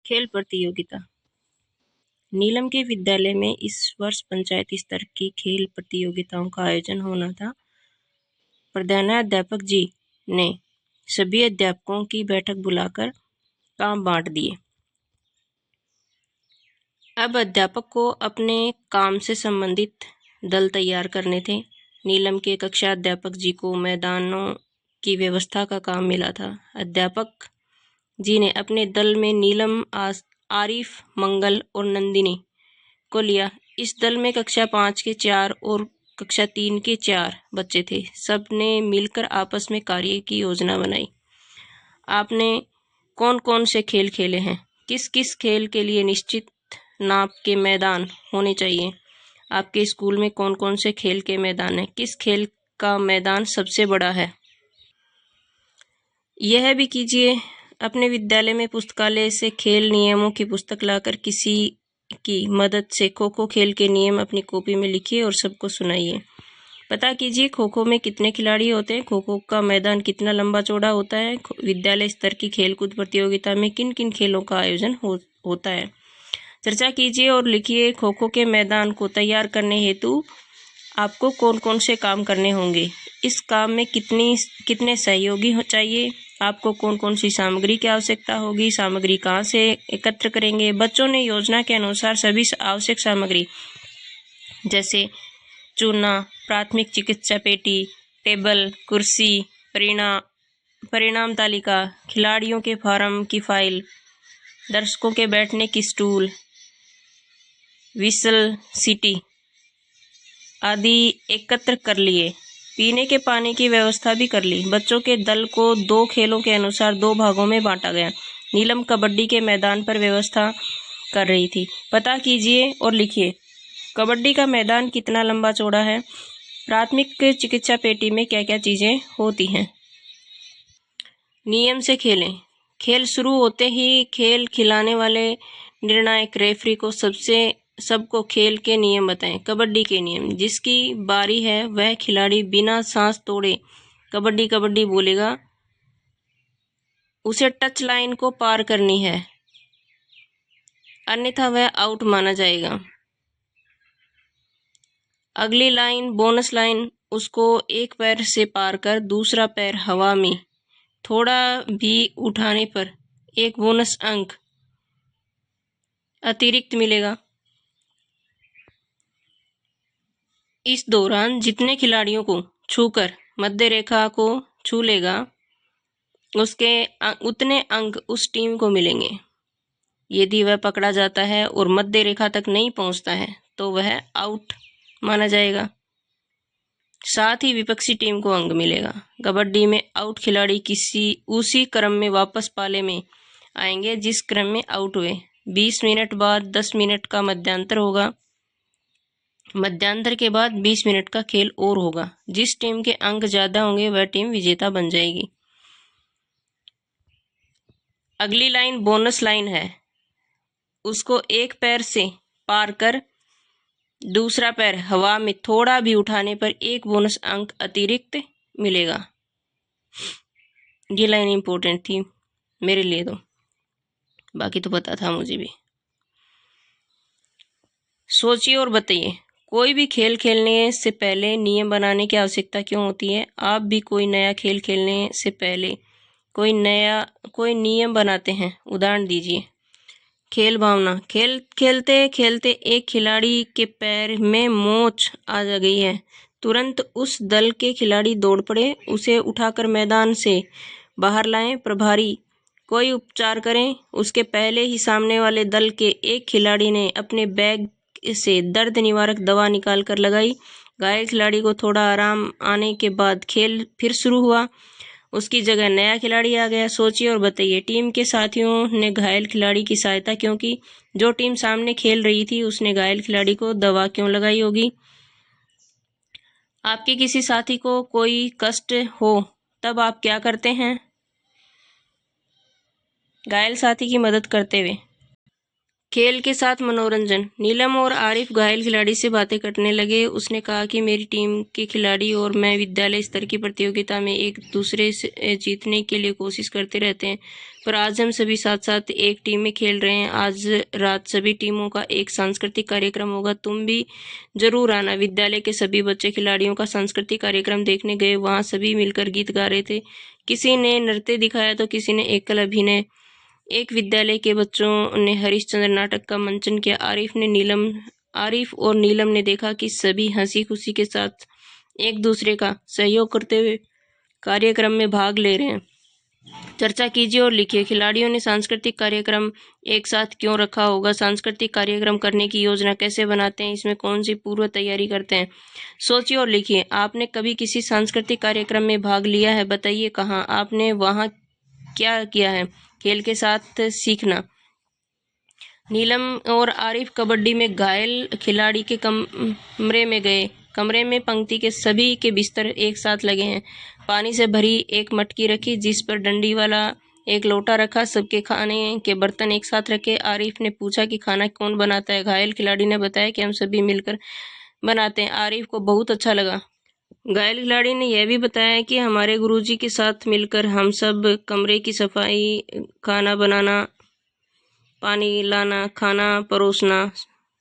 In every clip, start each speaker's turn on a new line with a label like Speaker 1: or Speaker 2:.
Speaker 1: खेल प्रतियोगिता। नीलम के विद्यालय में इस वर्ष पंचायती स्तर की खेल प्रतियोगिताओं का आयोजन होना था। प्रधानाध्यापक जी ने सभी अध्यापकों की बैठक बुलाकर काम बांट दिए। अब अध्यापक को अपने काम से संबंधित दल तैयार करने थे। नीलम के कक्षा अध्यापक जी को मैदानों की व्यवस्था का काम मिला था। अध्यापक जी ने अपने दल में नीलम, आरिफ, मंगल और नंदिनी को लिया। इस दल में कक्षा 5 के 4 और कक्षा 3 के 4 बच्चे थे। सब ने मिलकर आपस में कार्य की योजना बनाई। आपने कौन कौन से खेल खेले हैं? किस किस खेल के लिए निश्चित नाप के मैदान होने चाहिए? आपके स्कूल में कौन कौन से खेल के मैदान हैं? किस खेल का मैदान सबसे बड़ा है? यह भी कीजिए। अपने विद्यालय में पुस्तकालय से खेल नियमों की पुस्तक लाकर किसी की मदद से खो खो खेल के नियम अपनी कॉपी में लिखिए और सबको सुनाइए। पता कीजिए खो खो में कितने खिलाड़ी होते हैं, खो खो का मैदान कितना लंबा चौड़ा होता है, विद्यालय स्तर की खेलकूद प्रतियोगिता में किन किन खेलों का आयोजन होता है। चर्चा कीजिए और लिखिए खो खो के मैदान को तैयार करने हेतु आपको कौन कौन से काम करने होंगे, इस काम में कितने सहयोगी चाहिए, आपको कौन कौन सी सामग्री की आवश्यकता होगी, सामग्री कहाँ से एकत्र करेंगे। बच्चों ने योजना के अनुसार सभी आवश्यक सामग्री जैसे चूना, प्राथमिक चिकित्सा पेटी, टेबल, कुर्सी, परिणाम तालिका, खिलाड़ियों के फार्म की फाइल, दर्शकों के बैठने की स्टूल, विसल सीटी आदि एकत्र कर लिए। पीने के पानी की व्यवस्था भी कर ली। बच्चों के दल को 2 खेलों के अनुसार 2 भागों में बांटा गया। नीलम कबड्डी के मैदान पर व्यवस्था कर रही थी। पता कीजिए और लिखिए कबड्डी का मैदान कितना लंबा चौड़ा है। प्राथमिक चिकित्सा पेटी में क्या क्या चीजें होती हैं। नियम से खेलें। खेल शुरू होते ही खेल खिलाने वाले निर्णायक रेफरी को सबको खेल के नियम बताएं। कबड्डी के नियम। जिसकी बारी है वह खिलाड़ी बिना सांस तोड़े कबड्डी कबड्डी बोलेगा। उसे टच लाइन को पार करनी है, अन्यथा वह आउट माना जाएगा। अगली लाइन बोनस लाइन। उसको एक पैर से पार कर दूसरा पैर हवा में थोड़ा भी उठाने पर 1 बोनस अंक अतिरिक्त मिलेगा। इस दौरान जितने खिलाड़ियों को छूकर मध्य रेखा को छू लेगा उतने अंक उस टीम को मिलेंगे। यदि वह पकड़ा जाता है और मध्य रेखा तक नहीं पहुंचता है तो वह आउट माना जाएगा। साथ ही विपक्षी टीम को अंक मिलेगा। कबड्डी में आउट खिलाड़ी उसी क्रम में वापस पाले में आएंगे जिस क्रम में आउट हुए। 20 मिनट बाद 10 मिनट का मध्यांतर होगा। मध्यांतर के बाद 20 मिनट का खेल और होगा। जिस टीम के अंक ज्यादा होंगे वह टीम विजेता बन जाएगी। अगली लाइन बोनस लाइन है। उसको एक पैर से पार कर दूसरा पैर हवा में थोड़ा भी उठाने पर 1 बोनस अंक अतिरिक्त मिलेगा। ये लाइन इंपॉर्टेंट थी मेरे लिए, तो बाकी तो पता था मुझे भी। सोचिए और बताइए कोई भी खेल खेलने से पहले नियम बनाने की आवश्यकता क्यों होती है। आप भी कोई नया खेल खेलने से पहले कोई नियम बनाते हैं। उदाहरण दीजिए। खेल भावना। खेलते खेलते एक खिलाड़ी के पैर में मोच आ गई है। तुरंत उस दल के खिलाड़ी दौड़ पड़े, उसे उठाकर मैदान से बाहर लाएं। प्रभारी कोई उपचार करें। उसके पहले ही सामने वाले दल के एक खिलाड़ी ने अपने बैग से दर्द निवारक दवा निकाल कर लगाई। घायल खिलाड़ी को थोड़ा आराम आने के बाद खेल फिर शुरू हुआ। उसकी जगह नया खिलाड़ी आ गया। सोचिए और बताइए टीम के साथियों ने घायल खिलाड़ी की सहायता क्यों की। जो टीम सामने खेल रही थी उसने घायल खिलाड़ी को दवा क्यों लगाई होगी। आपके किसी साथी को कोई कष्ट हो तब आप क्या करते हैं। घायल साथी की मदद करते हुए खेल के साथ मनोरंजन। नीलम और आरिफ घायल खिलाड़ी से बातें करने लगे। उसने कहा कि मेरी टीम के खिलाड़ी और मैं विद्यालय स्तर की प्रतियोगिता में एक दूसरे से जीतने के लिए कोशिश करते रहते हैं, पर आज हम सभी साथ साथ एक टीम में खेल रहे हैं। आज रात सभी टीमों का एक सांस्कृतिक कार्यक्रम होगा, तुम भी जरूर आना। विद्यालय के सभी बच्चे खिलाड़ियों का सांस्कृतिक कार्यक्रम देखने गए। वहाँ सभी मिलकर गीत गा रहे थे। किसी ने नृत्य दिखाया तो किसी ने एकल अभिनय। एक विद्यालय के बच्चों ने हरिश्चंद्र नाटक का मंचन किया। आरिफ और नीलम ने देखा कि सभी हंसी खुशी के साथ एक दूसरे का सहयोग करते हुए कार्यक्रम में भाग ले रहे हैं। चर्चा कीजिए और लिखिए। खिलाड़ियों ने सांस्कृतिक कार्यक्रम एक साथ क्यों रखा होगा? सांस्कृतिक कार्यक्रम करने की योजना कैसे बनाते हैं? इसमें कौन सी पूर्व तैयारी करते हैं? सोचिए और लिखिए। आपने कभी किसी सांस्कृतिक कार्यक्रम में भाग लिया है? बताइए कहाँ। आपने वहाँ क्या किया है? खेल के साथ सीखना। नीलम और आरिफ कबड्डी में घायल खिलाड़ी के कमरे में गए। कमरे में पंक्ति के सभी के बिस्तर एक साथ लगे हैं। पानी से भरी एक मटकी रखी जिस पर डंडी वाला एक लोटा रखा। सबके खाने के बर्तन एक साथ रखे। आरिफ ने पूछा कि खाना कौन बनाता है? घायल खिलाड़ी ने बताया कि हम सभी मिलकर बनाते हैं। आरिफ को बहुत अच्छा लगा। घायल खिलाड़ी ने यह भी बताया कि हमारे गुरुजी के साथ मिलकर हम सब कमरे की सफाई, खाना बनाना, पानी लाना, खाना परोसना,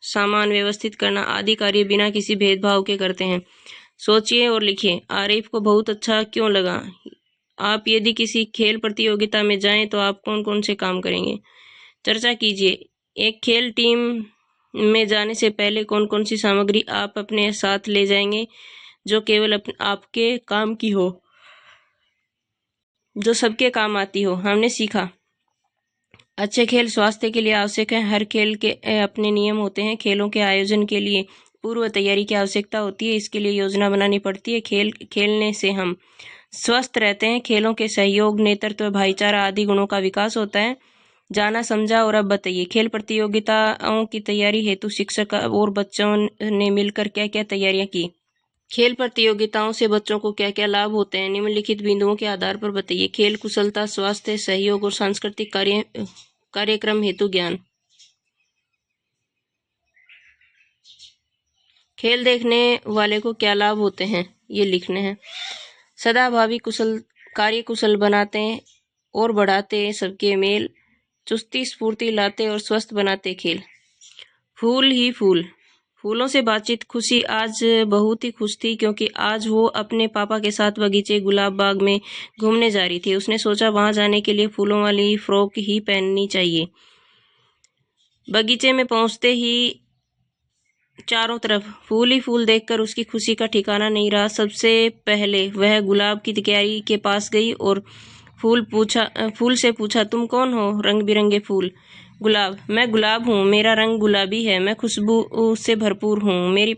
Speaker 1: सामान व्यवस्थित करना आदि कार्य बिना किसी भेदभाव के करते हैं। सोचिए और लिखिए। आरिफ को बहुत अच्छा क्यों लगा? आप यदि किसी खेल प्रतियोगिता में जाएं तो आप कौन कौन से काम करेंगे? चर्चा कीजिए। एक खेल टीम में जाने से पहले कौन कौन सी सामग्री आप अपने साथ ले जाएंगे जो केवल आपके काम की हो, जो सबके काम आती हो? हमने सीखा। अच्छे खेल स्वास्थ्य के लिए आवश्यक है। हर खेल के अपने नियम होते हैं। खेलों के आयोजन के लिए पूर्व तैयारी की आवश्यकता होती है। इसके लिए योजना बनानी पड़ती है। खेलने से हम स्वस्थ रहते हैं। खेलों के सहयोग, नेतृत्व, भाईचारा आदि गुणों का विकास होता है। जाना समझा। और अब बताइए, खेल प्रतियोगिताओं की तैयारी हेतु शिक्षक और बच्चों ने मिलकर क्या क्या तैयारियां की? खेल प्रतियोगिताओं से बच्चों को क्या क्या लाभ होते हैं? निम्नलिखित बिंदुओं के आधार पर बताइए। खेल कुशलता, स्वास्थ्य, सहयोग और सांस्कृतिक कार्यक्रम हेतु ज्ञान। खेल देखने वाले को क्या लाभ होते हैं? ये लिखने हैं। सदाभावी कार्य कुशल बनाते हैं और बढ़ाते हैं सबके मेल, चुस्ती स्फूर्ति लाते और स्वस्थ बनाते खेल। फूल ही फूल। फूलों से बातचीत। खुशी आज बहुत ही खुश थी क्योंकि आज वो अपने पापा के साथ बगीचे गुलाब बाग में घूमने जा रही थी। उसने सोचा वहां जाने के लिए फूलों वाली फ्रॉक ही पहननी चाहिए। बगीचे में पहुंचते ही चारों तरफ फूल ही फूल देखकर उसकी खुशी का ठिकाना नहीं रहा। सबसे पहले वह गुलाब की क्यारी के पास गई और फूल से पूछा, तुम कौन हो? रंग बिरंगे फूल। गुलाब। मैं गुलाब हूँ, मेरा रंग गुलाबी है, मैं खुशबू से भरपूर हूँ, मेरी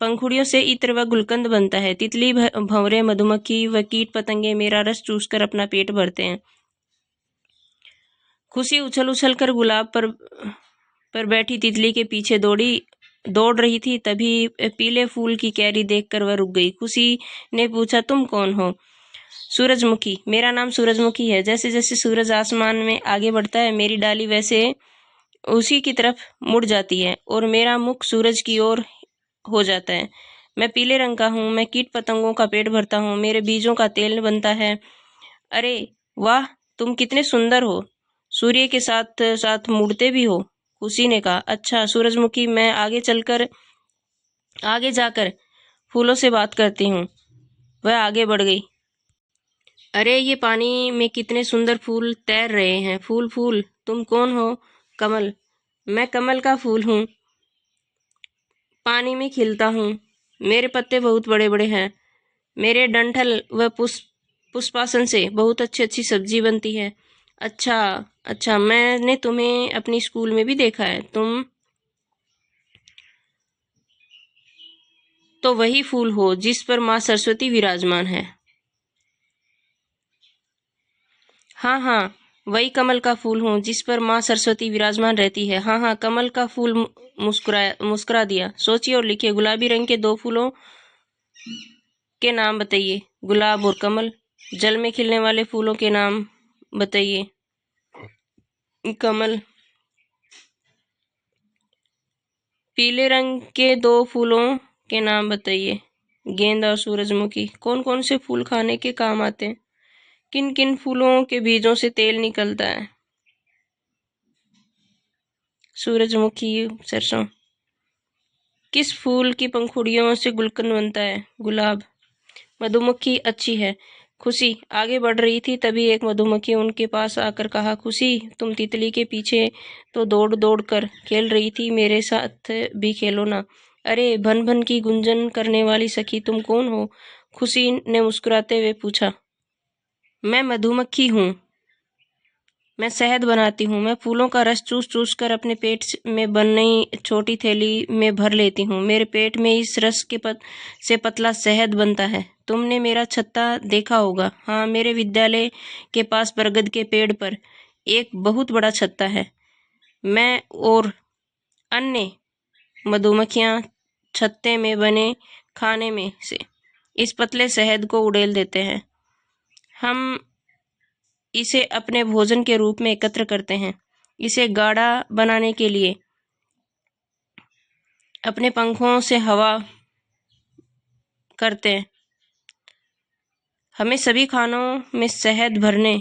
Speaker 1: पंखुड़ियों से इत्र व गुलकंद बनता है। तितली, भंवरे, मधुमक्खी व कीट पतंगे मेरा रस चूसकर अपना पेट भरते हैं। खुशी उछल उछल कर गुलाब पर बैठी तितली के पीछे दौड़ रही थी। तभी पीले फूल की क्यारी देखकर वह रुक गई। खुशी ने पूछा, तुम कौन हो? सूरजमुखी। मेरा नाम सूरजमुखी है। जैसे जैसे सूरज आसमान में आगे बढ़ता है मेरी डाली वैसे उसी की तरफ मुड़ जाती है और मेरा मुख सूरज की ओर हो जाता है। मैं पीले रंग का हूँ, मैं कीट पतंगों का पेट भरता हूँ, मेरे बीजों का तेल बनता है। अरे वाह, तुम कितने सुंदर हो, सूर्य के साथ साथ मुड़ते भी हो। खुशी ने कहा, अच्छा सूरजमुखी, मैं आगे जाकर फूलों से बात करती हूँ। वह आगे बढ़ गई। अरे ये पानी में कितने सुंदर फूल तैर रहे हैं। फूल फूल, तुम कौन हो? कमल। मैं कमल का फूल हूँ, पानी में खिलता हूँ, मेरे पत्ते बहुत बड़े बड़े हैं, मेरे डंठल व पुष्पासन से बहुत अच्छी अच्छी सब्जी बनती है। अच्छा अच्छा, मैंने तुम्हें अपनी स्कूल में भी देखा है, तुम तो वही फूल हो जिस पर माँ सरस्वती विराजमान है। हाँ हाँ, वही कमल का फूल हूँ जिस पर माँ सरस्वती विराजमान रहती है। हाँ हाँ, कमल का फूल मुस्कुरा दिया। सोचिए और लिखिए। गुलाबी रंग के दो फूलों के नाम बताइए। गुलाब और कमल। जल में खिलने वाले फूलों के नाम बताइए। कमल। पीले रंग के 2 फूलों के नाम बताइए। गेंद और सूरजमुखी। कौन कौन से फूल खाने के काम आते हैं? किन किन फूलों के बीजों से तेल निकलता है? सूरजमुखी, सरसों। किस फूल की पंखुड़ियों से गुलकंद बनता है? गुलाब। मधुमक्खी अच्छी है। खुशी आगे बढ़ रही थी, तभी एक मधुमक्खी उनके पास आकर कहा, खुशी, तुम तितली के पीछे तो दौड़ दौड़ कर खेल रही थी, मेरे साथ भी खेलो ना। अरे भन भन की गुंजन करने वाली सखी, तुम कौन हो? खुशी ने मुस्कुराते हुए पूछा। मैं मधुमक्खी हूँ, मैं शहद बनाती हूँ। मैं फूलों का रस चूस चूस कर अपने पेट में बनी छोटी थैली में भर लेती हूँ। मेरे पेट में इस रस के से पतला शहद बनता है। तुमने मेरा छत्ता देखा होगा। हाँ, मेरे विद्यालय के पास बरगद के पेड़ पर एक बहुत बड़ा छत्ता है। मैं और अन्य मधुमक्खियाँ छत्ते में बने खाने में से इस पतले शहद को उड़ेल देते हैं। हम इसे अपने भोजन के रूप में एकत्र करते हैं। इसे गाढ़ा बनाने के लिए अपने पंखों से हवा करते हैं। हमें सभी खानों में शहद भरने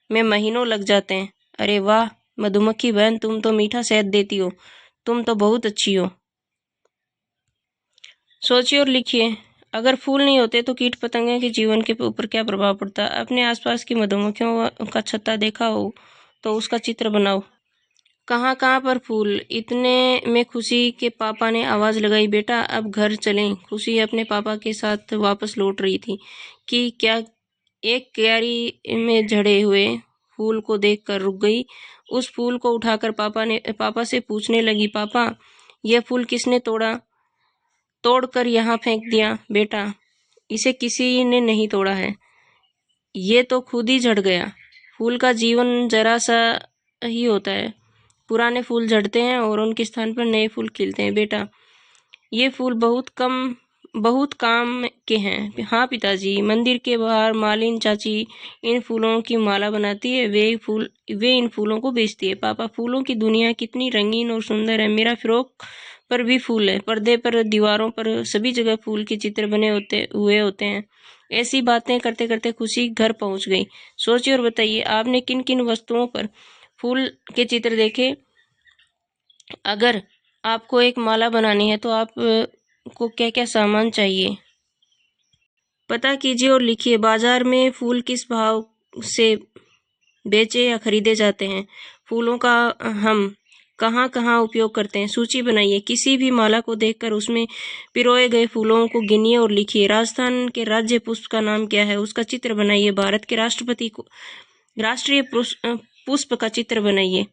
Speaker 1: में महीनों लग जाते हैं। अरे वाह मधुमक्खी बहन, तुम तो मीठा शहद देती हो। तुम तो बहुत अच्छी हो। सोचिए और लिखिए। अगर फूल नहीं होते तो कीट पतंगे के जीवन के ऊपर क्या प्रभाव पड़ता? अपने आसपास की मधुमक्खियों का छत्ता देखा हो तो उसका चित्र बनाओ। कहाँ कहाँ पर फूल? इतने में खुशी के पापा ने आवाज लगाई, बेटा अब घर चलें। खुशी अपने पापा के साथ वापस लौट रही थी कि क्या एक क्यारी में झड़े हुए फूल को देखकर रुक गई। उस फूल को उठाकर पापा से पूछने लगी, पापा यह फूल किसने तोड़कर यहाँ फेंक दिया? बेटा इसे किसी ने नहीं तोड़ा है, ये तो खुद ही झड़ गया। फूल का जीवन जरा सा ही होता है। पुराने फूल झड़ते हैं और उनके स्थान पर नए फूल खिलते हैं। बेटा ये फूल बहुत काम के हैं। हाँ पिताजी, मंदिर के बाहर मालिन चाची इन फूलों की माला बनाती है, वे इन फूलों को बेचती है। पापा फूलों की दुनिया कितनी रंगीन और सुंदर है। मेरा फ्रॉक पर भी फूल है, पर्दे पर, दीवारों पर, सभी जगह फूल के चित्र बने हुए होते हैं। ऐसी बातें करते करते खुशी घर पहुंच गई। सोचिए और बताइए, आपने किन किन वस्तुओं पर फूल के चित्र देखे? अगर आपको एक माला बनानी है तो आप को क्या क्या सामान चाहिए? पता कीजिए और लिखिए। बाजार में फूल किस भाव से बेचे या खरीदे जाते हैं? फूलों का हम कहाँ कहाँ उपयोग करते हैं? सूची बनाइए। किसी भी माला को देखकर उसमें पिरोए गए फूलों को गिनिए और लिखिए। राजस्थान के राज्य पुष्प का नाम क्या है? उसका चित्र बनाइए। भारत के राष्ट्रीय पुष्प का चित्र बनाइए।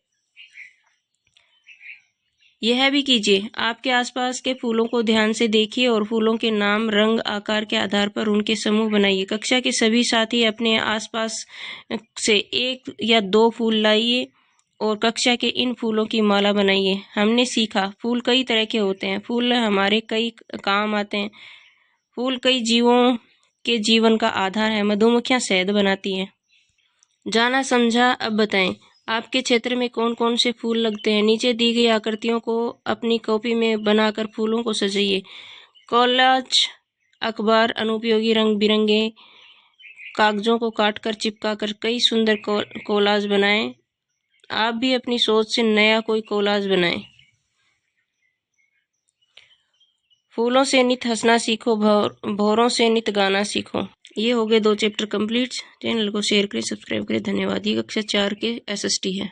Speaker 1: यह भी कीजिए। आपके आसपास के फूलों को ध्यान से देखिए और फूलों के नाम, रंग, आकार के आधार पर उनके समूह बनाइए। कक्षा के सभी साथी अपने आसपास से 1 या 2 फूल लाइए और कक्षा के इन फूलों की माला बनाइए। हमने सीखा फूल कई तरह के होते हैं। फूल हमारे कई काम आते हैं। फूल कई जीवों के जीवन का आधार है। मधुमक्खियां शहद बनाती हैं। जाना समझा। अब बताएं, आपके क्षेत्र में कौन कौन से फूल लगते हैं? नीचे दी गई आकृतियों को अपनी कॉपी में बनाकर फूलों को सजाइए। कॉलाज अखबार अनुपयोगी रंग बिरंगे कागजों को काटकर चिपकाकर कई सुंदर कोलाज बनाएं। आप भी अपनी सोच से नया कोई कोलाज बनाएं। फूलों से नित हंसना सीखो, भौरों से नित गाना सीखो। ये हो गए 2 चैप्टर कंप्लीट। चैनल को शेयर करें, सब्सक्राइब करें। धन्यवाद। ये कक्षा 4 के SST है।